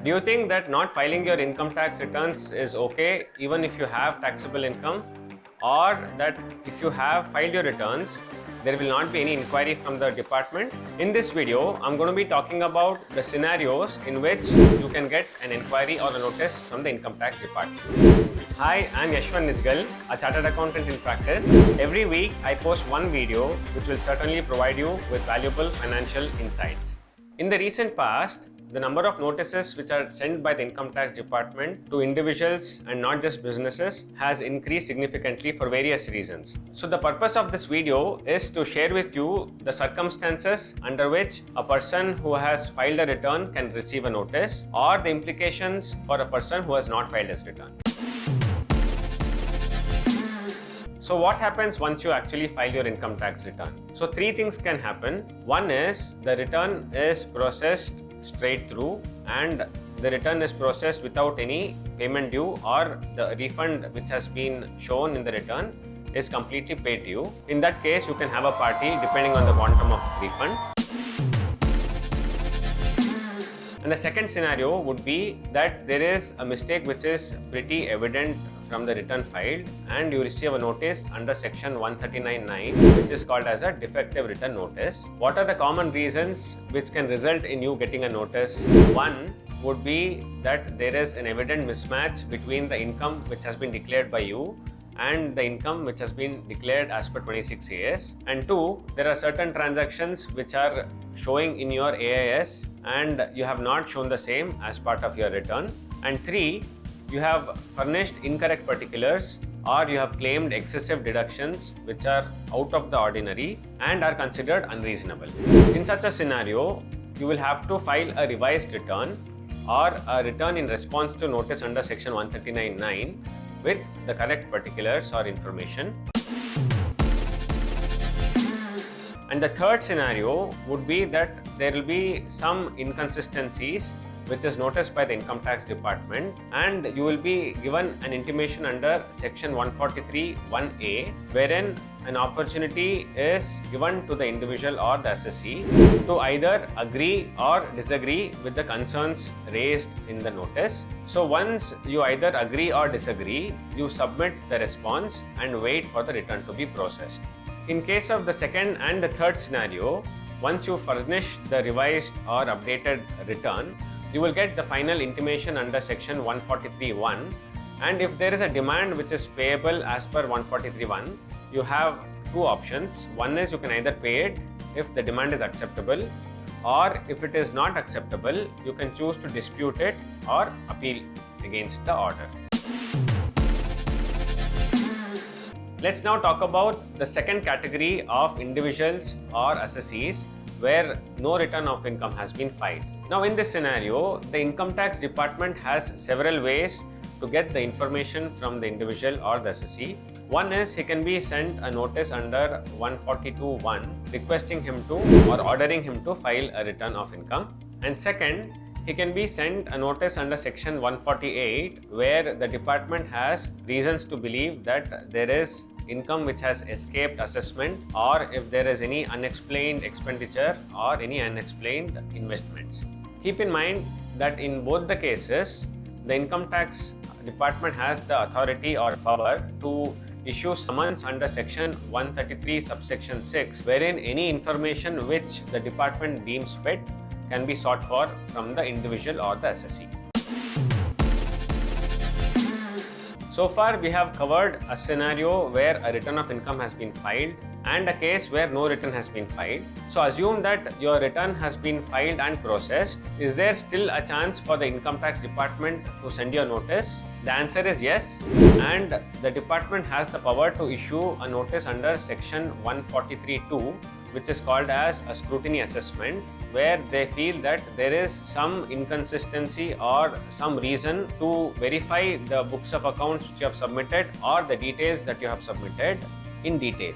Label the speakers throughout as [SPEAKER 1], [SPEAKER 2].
[SPEAKER 1] Do you think that not filing your income tax returns is okay even if you have taxable income, or that if you have filed your returns, there will not be any inquiry from the department? In this video, I'm going to be talking about the scenarios in which you can get an inquiry or a notice from the income tax department. Hi, I'm Yashwan Nijgal, a chartered accountant in practice. Every week, I post one video which will certainly provide you with valuable financial insights. In the recent past, the number of notices which are sent by the income tax department to individuals and not just businesses has increased significantly for various reasons. So the purpose of this video is to share with you the circumstances under which a person who has filed a return can receive a notice, or the implications for a person who has not filed his return. So what happens once you actually file your income tax return? So three things can happen. One is the return is processed straight through and the return is processed without any payment due, or the refund which has been shown in the return is completely paid to you. In that case, you can have a party depending on the quantum of refund. And the second scenario would be that there is a mistake which is pretty evident from the return filed, and you receive a notice under section 139(9), which is called as a defective return notice. What are the common reasons which can result in you getting a notice? One would be that there is an evident mismatch between the income which has been declared by you and the income which has been declared as per 26 AS. And two, there are certain transactions which are showing in your AIS and you have not shown the same as part of your return. And three, you have furnished incorrect particulars, or you have claimed excessive deductions which are out of the ordinary and are considered unreasonable. In such a scenario, you will have to file a revised return or a return in response to notice under section 139(9) with the correct particulars or information. And the third scenario would be that there will be some inconsistencies which is noticed by the income tax department, and you will be given an intimation under section 143(1)(a), wherein an opportunity is given to the individual or the assessee to either agree or disagree with the concerns raised in the notice. So once you either agree or disagree, you submit the response and wait for the return to be processed. In case of the second and the third scenario, once you furnish the revised or updated return, you will get the final intimation under section 143(1), and if there is a demand which is payable as per 143(1), you have two options. One is you can either pay it if the demand is acceptable, or if it is not acceptable, you can choose to dispute it or appeal against the order. Let's now talk about the second category of individuals or assessees where no return of income has been filed. Now in this scenario, the income tax department has several ways to get the information from the individual or the assessee. One is he can be sent a notice under 142(1) requesting him to or ordering him to file a return of income. And second, he can be sent a notice under section 148 where the department has reasons to believe that there is income which has escaped assessment, or if there is any unexplained expenditure or any unexplained investments. Keep in mind that in both the cases, the income tax department has the authority or power to issue summons under section 133 subsection 6, wherein any information which the department deems fit can be sought for from the individual or the assessee. So far, we have covered a scenario where a return of income has been filed and a case where no return has been filed. So assume that your return has been filed and processed. Is there still a chance for the income tax department to send you a notice? The answer is yes, and the department has the power to issue a notice under section 143(2), which is called as a scrutiny assessment, where they feel that there is some inconsistency or some reason to verify the books of accounts which you have submitted or the details that you have submitted in detail.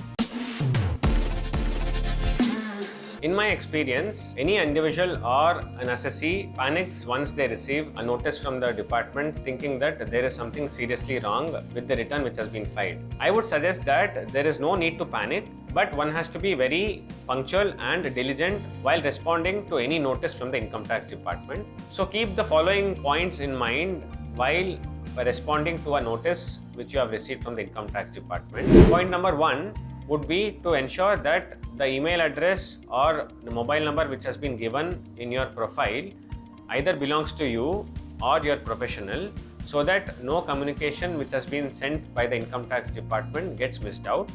[SPEAKER 1] In my experience, any individual or an assessee panics once they receive a notice from the department thinking that there is something seriously wrong with the return which has been filed. I would suggest that there is no need to panic. but one has to be very punctual and diligent while responding to any notice from the income tax department. So keep the following points in mind while responding to a notice which you have received from the income tax department. Point number 1 would be to ensure that the email address or the mobile number which has been given in your profile either belongs to you or your professional, so that no communication which has been sent by the income tax department gets missed out.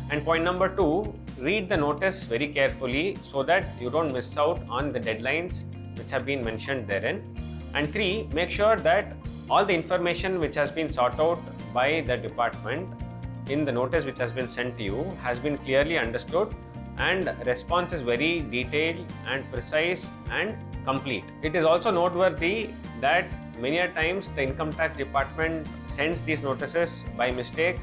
[SPEAKER 1] And point number 2, read the notice very carefully so that you don't miss out on the deadlines which have been mentioned therein. And 3, make sure that all the information which has been sought out by the department in the notice which has been sent to you has been clearly understood and response is very detailed and precise and complete. It is also noteworthy that many a times the income tax department sends these notices by mistake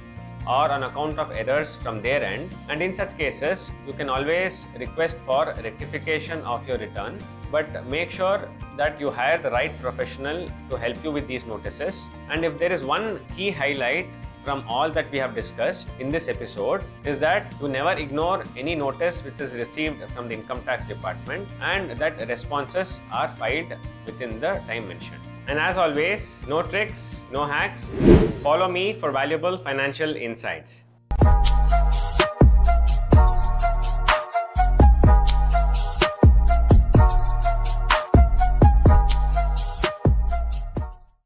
[SPEAKER 1] or on account of errors from their end, and in such cases you can always request for rectification of your return, but make sure that you hire the right professional to help you with these notices. And if there is one key highlight from all that we have discussed in this episode, is that you never ignore any notice which is received from the income tax department and that responses are filed within the time mentioned. And as always, no tricks, no hacks. Follow me for valuable financial insights.